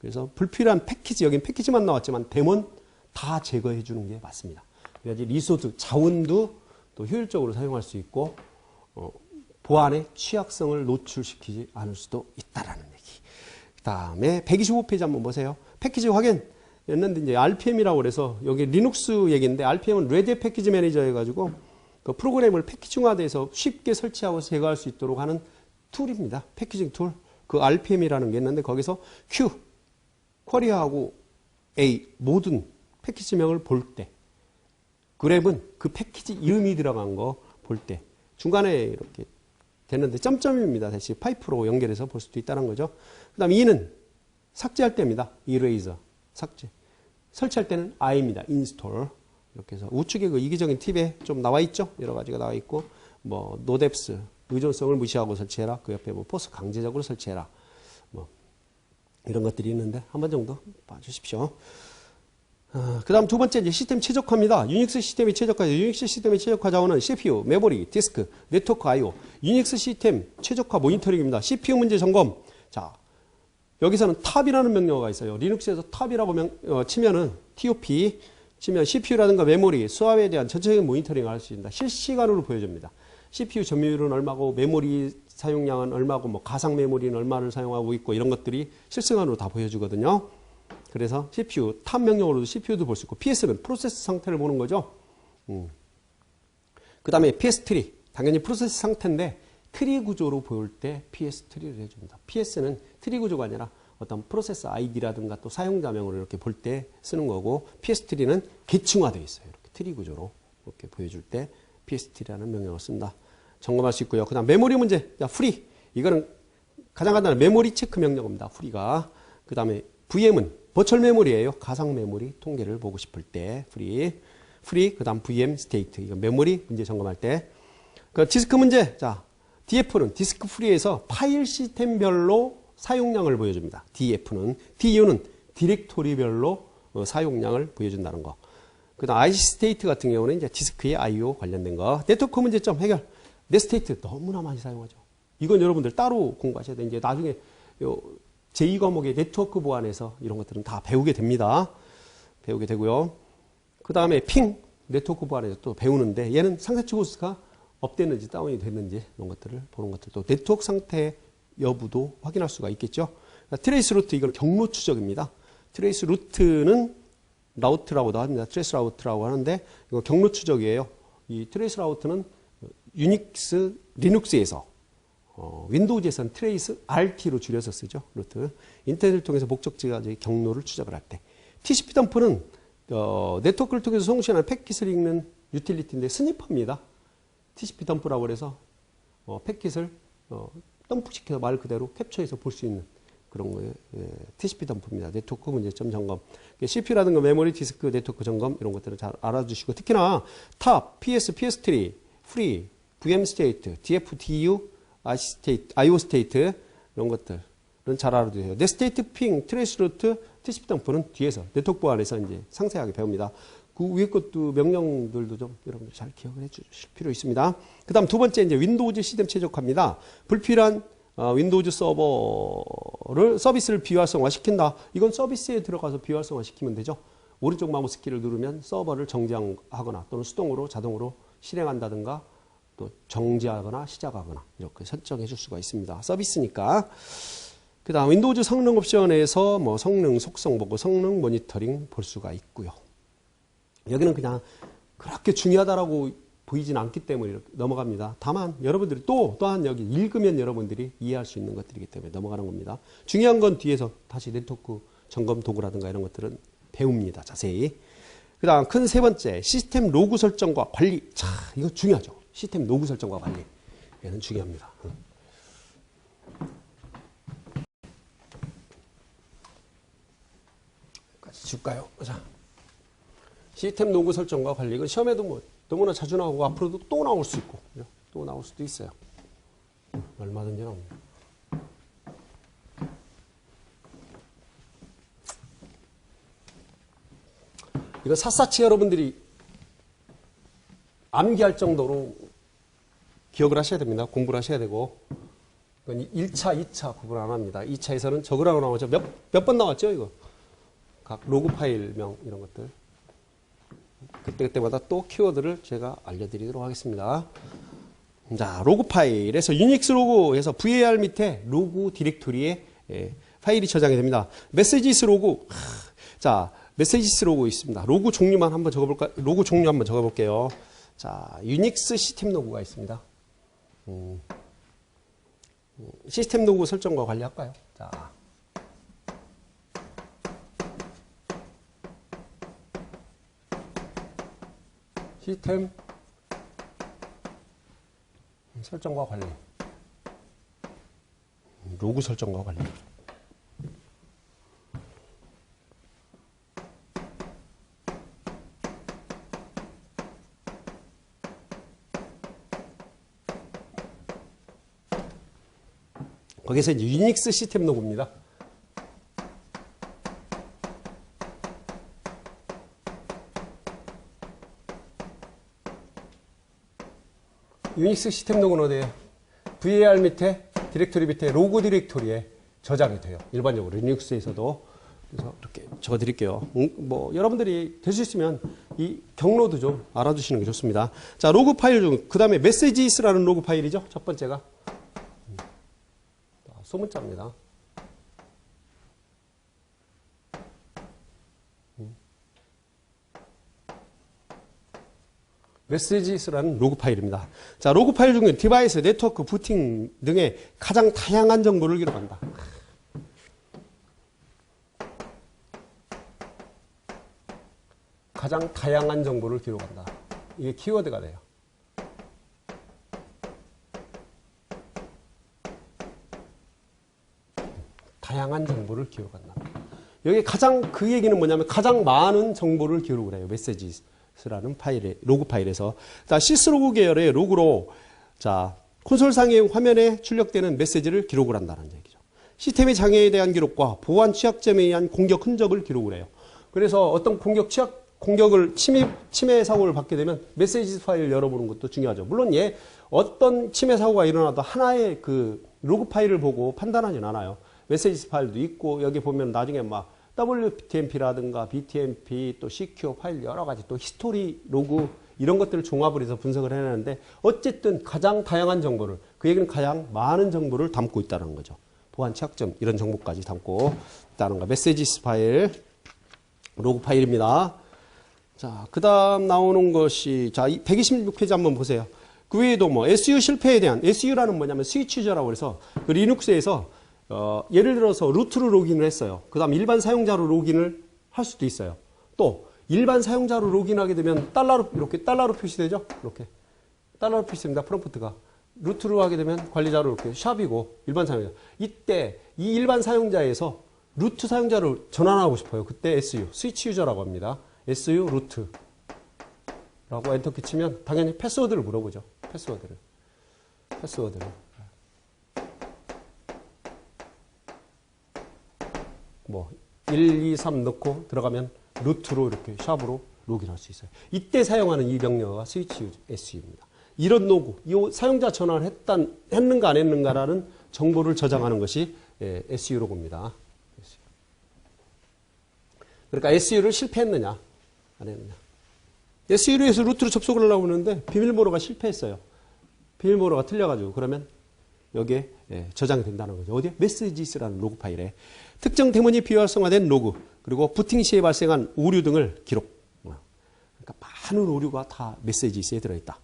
그래서 불필요한 패키지 여긴 패키지만 나왔지만 데몬 다 제거해 주는 게 맞습니다. 그래야지 리소스 자원도 또 효율적으로 사용할 수 있고 보안의 취약성을 노출시키지 않을 수도 있다라는 얘기. 그 다음에 125페이지 한번 보세요. 패키지 확인했는데 이제 RPM이라고 그래서 여기 리눅스 얘기인데 RPM은 레드 패키지 매니저 해가지고 그 프로그램을 패키징화돼서 쉽게 설치하고 제거할 수 있도록 하는 툴입니다. 패키징 툴. 그 RPM이라는 게 있는데 거기서 Q, 쿼리하고 A 모든 패키지명을 볼 때 그랩은 그 패키지 이름이 들어간 거 볼 때 중간에 이렇게 됐는데 점점입니다. 다시 파이프로 연결해서 볼 수도 있다는 거죠. 그 다음 E는 삭제할 때입니다. Eraser 삭제. 설치할 때는 I입니다. Install. 이렇게 해서 우측에 그 이기적인 팁에 좀 나와 있죠. 여러 가지가 나와 있고 뭐 노뎁스 의존성을 무시하고 설치해라. 그 옆에 뭐 포스 강제적으로 설치해라. 뭐 이런 것들이 있는데 한 번 정도 봐주십시오. 그 다음 두 번째 이제 시스템 최적화입니다. 유닉스 시스템이 최적화. 유닉스 시스템의 최적화 자원은 CPU, 메모리, 디스크, 네트워크 I/O. 유닉스 시스템 최적화 모니터링입니다. CPU 문제 점검. 자, 여기서는 탑이라는 명령어가 있어요. 리눅스에서 탑이라고 치면은 TOP 치면 CPU라든가 메모리, 수압에 대한 전체적인 모니터링을 할 수 있습니다. 실시간으로 보여줍니다. CPU 점유율은 얼마고 메모리 사용량은 얼마고 뭐 가상 메모리는 얼마를 사용하고 있고 이런 것들이 실시간으로 다 보여주거든요. 그래서 CPU, 탑 명령으로도 CPU도 볼 수 있고 PS는 프로세스 상태를 보는 거죠. 그 다음에 PS 트리. 당연히 프로세스 상태인데 트리 구조로 보일 때 PS 트리를 해줍니다. PS는 트리 구조가 아니라 어떤 프로세스 아이디라든가 또 사용자명으로 이렇게 볼 때 쓰는 거고 PS 트리는 계층화되어 있어요. 이렇게 트리 구조로 이렇게 보여줄 때 PS 트리라는 명령을 씁니다. 점검할 수 있고요. 그 다음 메모리 문제. 자, 프리. 이거는 가장 간단한 메모리 체크 명령입니다. 프리가. 그 다음에 VM은 버추얼 메모리예요. 가상 메모리 통계를 보고 싶을 때 프리. 그 다음 VM 스테이트. 이거 메모리 문제 점검할 때. 그 디스크 문제. 자, DF는 디스크 프리에서 파일 시스템별로 사용량을 보여줍니다. DU는 디렉토리별로 사용량을 보여준다는 거. 그 다음 IC 스테이트 같은 경우는 이제 디스크의 I/O 관련된 거. 네트워크 문제점 해결. 넷스테이트 너무나 많이 사용하죠. 이건 여러분들 따로 공부하셔야 돼요. 이제 나중에 제2과목의 네트워크 보안에서 이런 것들은 다 배우게 됩니다. 배우게 되고요. 그 다음에 핑, 네트워크 보안에서 또 배우는데 얘는 상세 호스트가 업됐는지 다운이 됐는지 이런 것들을 보는 것들. 또 네트워크 상태 여부도 확인할 수가 있겠죠. 트레이스 루트 이건 경로 추적입니다. 트레이스 루트는 라우트라고도 합니다. 트레이스 라우트라고 하는데 이거 경로 추적이에요. 이 트레이스 라우트는 유닉스, 리눅스에서 윈도우즈에서는 트레이스 RT로 줄여서 쓰죠. 루트. 인터넷을 통해서 목적지가 경로를 추적을 할 때. TCP 덤프는 네트워크를 통해서 송신하는 패킷을 읽는 유틸리티인데 스니퍼입니다. TCP 덤프라고 해서 패킷을 덤프시켜서 말 그대로 캡처해서 볼 수 있는 그런 거예요. 예, TCP 덤프입니다. 네트워크 문제점 점검. CPU라든가 메모리, 디스크, 네트워크 점검 이런 것들을 잘 알아주시고 특히나 탑, PS, PS3, 프리, VM 스테이트, DF, DU, IO 스테이트 이런 것들은 잘 알아두세요. 넷 스테이트 핑, 트레이스 루트, TCP 덤프는 뒤에서 네트워크 안에서 이제 상세하게 배웁니다. 그 위에 것도 명령들도 좀 여러분들 잘 기억을 해 주실 필요 있습니다. 그 다음 두 번째 이제 윈도우즈 시스템 최적화입니다. 불필요한 윈도우즈 서버를 서비스를 비활성화 시킨다. 이건 서비스에 들어가서 비활성화 시키면 되죠. 오른쪽 마우스 키를 누르면 서버를 정지하거나 또는 수동으로 자동으로 실행한다든가 또 정지하거나 시작하거나 이렇게 설정해 줄 수가 있습니다. 서비스니까. 그 다음 윈도우즈 성능 옵션에서 뭐 성능 속성 보고 성능 모니터링 볼 수가 있고요. 여기는 그냥 그렇게 중요하다라고 보이진 않기 때문에 이렇게 넘어갑니다. 다만 여러분들이 또한 여기 읽으면 여러분들이 이해할 수 있는 것들이기 때문에 넘어가는 겁니다. 중요한 건 뒤에서 다시 네트워크 점검 도구라든가 이런 것들은 배웁니다. 자세히. 그 다음 큰 세 번째 시스템 로그 설정과 관리. 자, 이거 중요하죠. 시스템 로그 설정과 관리. 얘는 중요합니다. 여기까지 줄까요? 자, 시스템 로그 설정과 관리. 이건 시험에도 뭐 너무나 자주 나오고 앞으로도 또 나올 수 있고 또 나올 수도 있어요. 얼마든지 나옵니다. 이거 샅샅이 여러분들이 암기할 정도로 기억을 하셔야 됩니다. 공부를 하셔야 되고 이건 1차, 2차 구분 안 합니다. 2차에서는 적으라고 나오죠. 몇 번 나왔죠 이거. 각 로그 파일명 이런 것들. 그때마다 또 키워드를 제가 알려드리도록 하겠습니다. 자, 로그 파일에서 유닉스 로그에서 VAR 밑에 로그 디렉토리에 파일이 저장이 됩니다. 메시지스 로그. 자, 메시지스 로그 있습니다. 로그 종류만 한번 적어볼까요? 로그 종류 한번 적어볼게요. 자, 유닉스 시스템 로그가 있습니다. 시스템 로그 설정과 관리할까요? 자. 시스템 설정과 관리. 로그 설정과 관리. 거기서 이제 유닉스 시스템 로그입니다. 유닉스 시스템 로그는 어디에? VAR 밑에 디렉토리 밑에 로그 디렉토리에 저장이 돼요. 일반적으로 리눅스에서도. 그래서 이렇게 적어 드릴게요. 뭐 여러분들이 될 수 있으면 이 경로도 좀 알아두시는 게 좋습니다. 자, 로그 파일 중 그다음에 메시지스라는 로그 파일이죠. 첫 번째가 소문자입니다. 메시지스라는 로그 파일입니다. 자, 로그 파일 중에 디바이스, 네트워크, 부팅 등의 가장 다양한 정보를 기록한다. 가장 다양한 정보를 기록한다. 이게 키워드가 돼요. 다양한 정보를 기록한다. 여기 가장 그 얘기는 뭐냐면 가장 많은 정보를 기록을 해요. 메시지스라는 파일에, 로그 파일에서. 자, 시스로그 계열의 로그로 자, 콘솔상의 화면에 출력되는 메시지를 기록을 한다는 얘기죠. 시스템의 장애에 대한 기록과 보안 취약점에 의한 공격 흔적을 기록을 해요. 그래서 어떤 공격을 침해 사고를 받게 되면 메시지 파일을 열어보는 것도 중요하죠. 물론 어떤 침해 사고가 일어나도 하나의 그 로그 파일을 보고 판단하진 않아요. 메시지 파일도 있고 여기 보면 나중에 막 WTMP라든가 BTMP 또 CQ 파일 여러 가지 또 히스토리 로그 이런 것들을 종합을 해서 분석을 해내는데 어쨌든 가장 다양한 정보를 그 얘기는 가장 많은 정보를 담고 있다는 거죠. 보안 취약점 이런 정보까지 담고 있다는 거. 메시지스 파일 로그 파일입니다. 자, 그 다음 나오는 것이, 자, 126페이지 한번 보세요. 그 외에도 뭐, SU 실패에 대한, SU라는 뭐냐면 스위치 유저라고 해서, 그 리눅스에서, 예를 들어서 루트로 로그인을 했어요. 그 다음 일반 사용자로 로그인을 할 수도 있어요. 또, 일반 사용자로 로그인하게 되면 달러로, 이렇게 달러로 표시되죠? 이렇게. 달러로 표시됩니다. 프롬프트가. 루트로 하게 되면 관리자로 이렇게 샵이고, 일반 사용자. 이때, 이 일반 사용자에서 루트 사용자를 전환하고 싶어요. 그때 SU, 스위치 유저라고 합니다. SU 루트라고 엔터키 치면 당연히 패스워드를 물어보죠. 패스워드를. 뭐 1, 2, 3 넣고 들어가면 루트로 이렇게 샵으로 로그인할 수 있어요. 이때 사용하는 이 명령어가 스위치 SU입니다. 이런 로그, 이 사용자 전환을 했는가 안 했는가라는 정보를 저장하는 것이 SU 로그입니다. 그러니까 SU를 실패했느냐 안 했느냐. SU로 해서 루트로 접속을 하려고 하는데 비밀번호가 실패했어요. 비밀번호가 틀려가지고 그러면 여기에 저장이 된다는 거죠. 어디에? 메시지스라는 로그 파일에 특정 대문이 비활성화된 로그 그리고 부팅 시에 발생한 오류 등을 기록. 그러니까 많은 오류가 다 메시지스에 들어있다.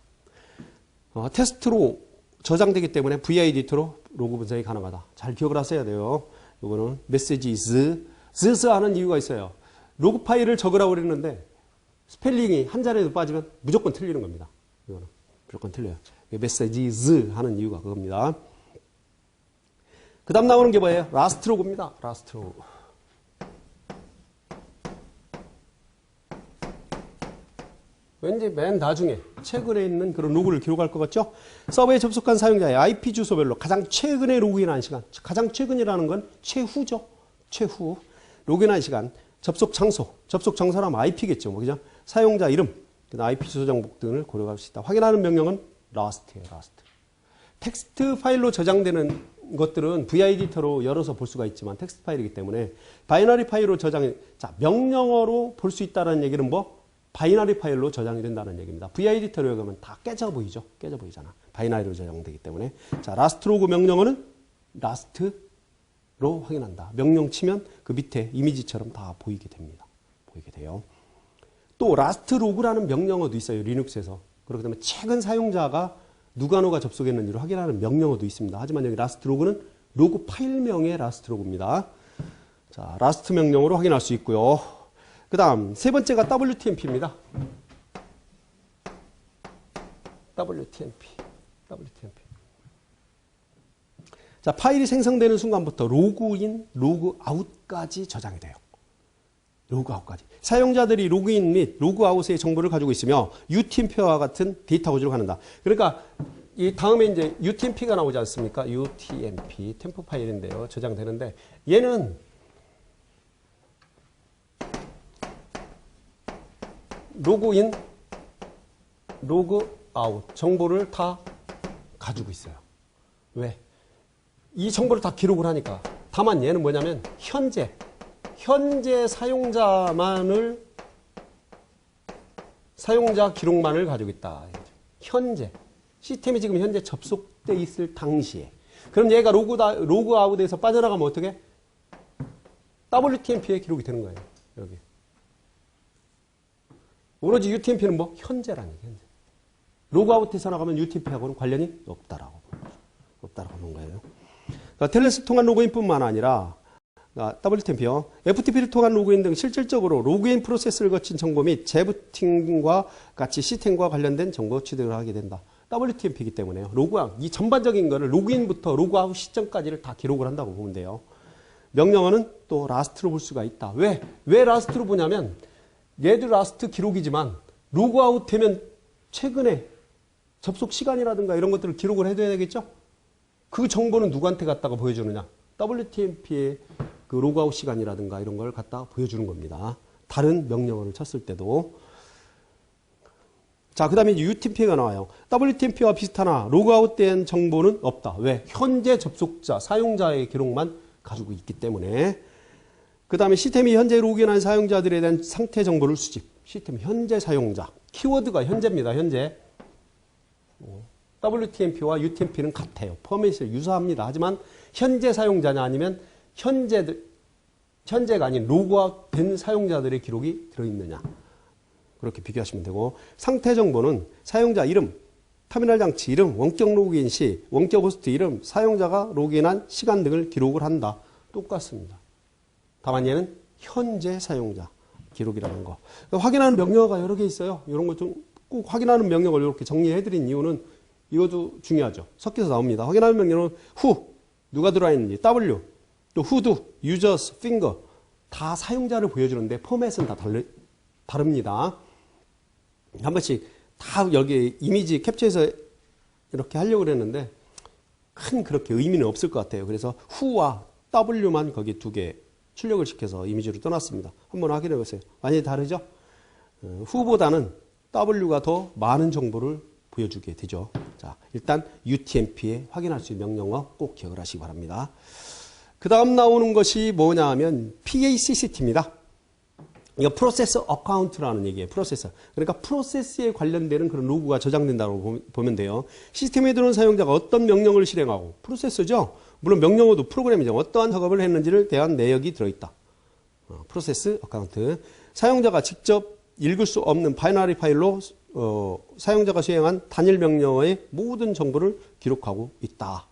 테스트로 저장되기 때문에 VIDT로 로그 분석이 가능하다. 잘 기억을 하셔야 돼요. 이거는 메시지스 하는 이유가 있어요. 로그 파일을 적으라고 그랬는데 스펠링이 한 자리에도 빠지면 무조건 틀리는 겁니다. 이거는 무조건 틀려요. 메시지스 하는 이유가 그겁니다. 그 다음 나오는 게 뭐예요? 라스트 로그입니다. 라스트 로그. 왠지 맨 나중에 최근에 있는 그런 로그를 기록할 것 같죠? 서버에 접속한 사용자의 IP 주소별로 가장 최근에 로그인한 시간, 가장 최근이라는 건 최후죠. 최후. 로그인한 시간, 접속 장소, 접속 장소라면 IP겠죠. 뭐, 그죠? 사용자 이름, IP 주소 정보 등을 고려할 수 있다. 확인하는 명령은 last예요, last. 텍스트 파일로 저장되는 것들은 VID터로 열어서 볼 수가 있지만 텍스트 파일이기 때문에 바이너리 파일로 저장해, 자, 명령어로 볼 수 있다는 얘기는 뭐? 바이너리 파일로 저장이 된다는 얘기입니다. VID터로 여기면 다 깨져 보이죠? 깨져 보이잖아. 바이너리로 저장되기 때문에. 자, last 로그 명령어는 last로 확인한다. 명령 치면 그 밑에 이미지처럼 다 보이게 됩니다. 보이게 돼요. 또 last 로그라는 명령어도 있어요. 리눅스에서. 그렇기 때문에 최근 사용자가 누가 접속했는지를 확인하는 명령어도 있습니다. 하지만 여기 last 로그는 로그 파일명의 last 로그입니다. 자, last 명령어로 확인할 수 있고요. 그 다음 세 번째가 WTMP입니다. WTMP. 자, 파일이 생성되는 순간부터 로그인, 로그아웃까지 저장이 돼요. 로그아웃까지. 사용자들이 로그인 및 로그아웃의 정보를 가지고 있으며 UTMP와 같은 데이터 구조를 갖는다. 그러니까 이 다음에 이제 UTMP가 나오지 않습니까? UTMP 템포 파일인데요. 저장되는데 얘는 로그인, 로그아웃 정보를 다 가지고 있어요. 왜? 이 정보를 다 기록을 하니까. 다만 얘는 뭐냐면 현재 사용자 기록만을 가지고 있다. 현재. 시스템이 지금 현재 접속돼 있을 당시에. 그럼 얘가 로그아웃에서 빠져나가면 어떻게? WTMP에 기록이 되는 거예요. 여기. 오로지 UTMP는 뭐? 현재라는 얘기예요. 현재. 로그아웃에서 나가면 UTMP하고는 관련이 없다라고 하는 거예요. 그러니까 텔넷을 통한 로그인뿐만 아니라 WTMP요. FTP를 통한 로그인 등 실질적으로 로그인 프로세스를 거친 정보 및 재부팅과 같이 시스템과 관련된 정보 취득을 하게 된다. WTMP이기 때문에요. 로그아웃, 이 전반적인 거를 로그인부터 로그아웃 시점까지를 다 기록을 한다고 보면 돼요. 명령어는 또 라스트로 볼 수가 있다. 왜 라스트로 보냐면 얘도 라스트 기록이지만 로그아웃 되면 최근에 접속 시간이라든가 이런 것들을 기록을 해둬야 되겠죠? 그 정보는 누구한테 갖다가 보여주느냐? WTMP의 그 로그아웃 시간이라든가 이런 걸 갖다 보여주는 겁니다. 다른 명령어를 쳤을 때도. 자, 그 다음에 UTMP가 나와요. WTMP와 비슷하나 로그아웃된 정보는 없다. 왜? 현재 접속자, 사용자의 기록만 가지고 있기 때문에. 그 다음에 시스템이 현재 로그인한 사용자들에 대한 상태 정보를 수집. 시스템 현재 사용자. 키워드가 현재입니다. 현재. WTMP와 UTMP는 같아요. 포맷이 유사합니다. 하지만 현재 사용자냐 아니면 현재 현재가 아닌 로그아웃된 사용자들의 기록이 들어있느냐. 그렇게 비교하시면 되고, 상태 정보는 사용자 이름, 터미널 장치 이름, 원격 로그인 시, 원격 호스트 이름, 사용자가 로그인한 시간 등을 기록을 한다. 똑같습니다. 다만 얘는 현재 사용자 기록이라는 거. 확인하는 명령어가 여러 개 있어요. 이런 거 좀 꼭 확인하는 명령어를 이렇게 정리해드린 이유는 이것도 중요하죠. 섞여서 나옵니다. 확인하는 명령어는 who, 누가 들어와 있는지, w, 또 who, users, finger, 다 사용자를 보여주는데 포맷은 다 다릅니다. 한 번씩 다 여기 이미지 캡처해서 이렇게 하려고 그랬는데 큰 그렇게 의미는 없을 것 같아요. 그래서 who와 w만 거기 두 개 출력을 시켜서 이미지로 떠났습니다. 한번 확인해 보세요. 완전히 다르죠? who보다는 w가 더 많은 정보를 보여주게 되죠. 자, 일단 UTMP에 확인할 수 있는 명령어 꼭 기억을 하시기 바랍니다. 그 다음 나오는 것이 뭐냐 하면 PACCT입니다. 이거 프로세서 어카운트라는 얘기예요. 프로세서. 그러니까 프로세스에 관련되는 그런 로그가 저장된다고 보면 돼요. 시스템에 들어온 사용자가 어떤 명령을 실행하고, 프로세스죠. 물론 명령어도 프로그램이죠. 어떠한 작업을 했는지를 대한 내역이 들어있다. 프로세스 어카운트. 사용자가 직접 읽을 수 없는 바이너리 파일로 사용자가 수행한 단일 명령어의 모든 정보를 기록하고 있다.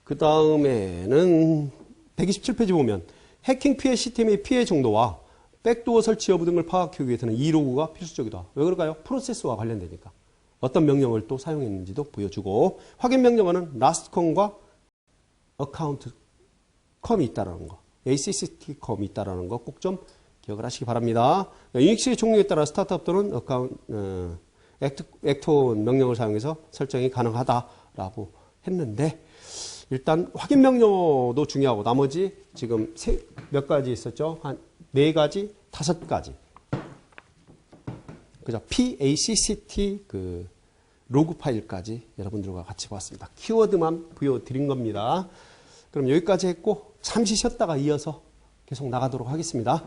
그 다음에는 127페이지 보면 해킹 피해 시스템의 피해 정도와 백도어 설치 여부 등을 파악하기 위해서는 이 로그가 필수적이다. 왜 그럴까요? 프로세스와 관련되니까. 어떤 명령을 또 사용했는지도 보여주고, 확인 명령어는 lastcom과 account.com이 있다는 거, acct.com이 있다는 거 꼭 좀 기억을 하시기 바랍니다. 유닉스의 종류에 따라 스타트업 또는 액트온 명령을 사용해서 설정이 가능하다라고 했는데, 일단 확인 명령어도 중요하고 나머지 지금 몇 가지 있었죠? 한 4가지, 5가지. 그죠? PACCT 그 로그 파일까지 여러분들과 같이 봤습니다. 키워드만 보여드린 겁니다. 그럼 여기까지 했고 잠시 쉬었다가 이어서 계속 나가도록 하겠습니다.